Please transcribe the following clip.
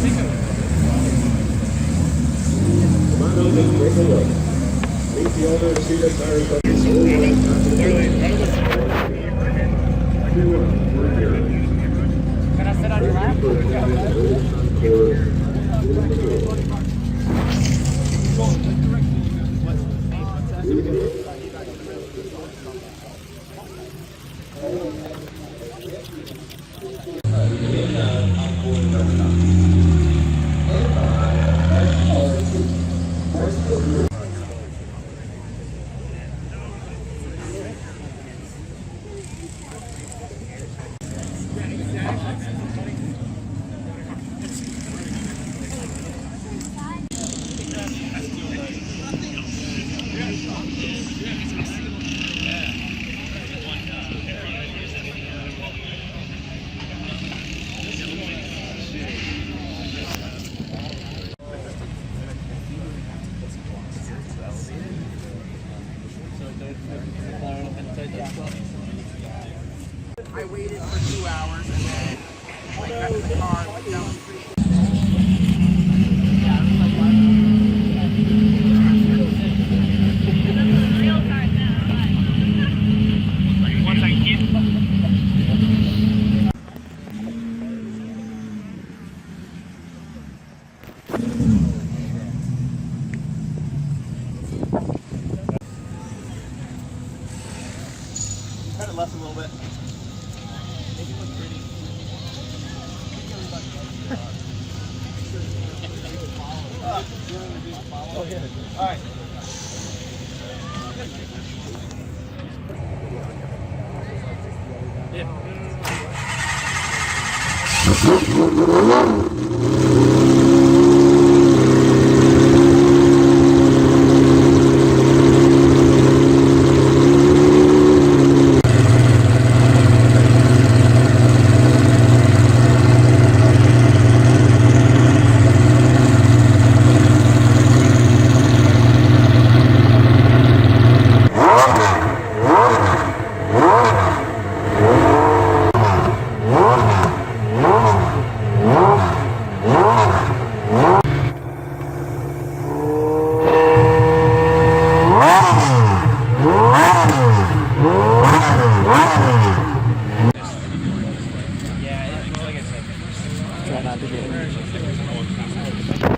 Come on out and take a look. Meet the owner of Cedar Tire Company. Everyone, we're here. Can I sit on your lap? I waited for 2 hours and then I got in the car and went down the street. Cut it left a little bit. Make it look pretty. Okay. All right. Try not to get it.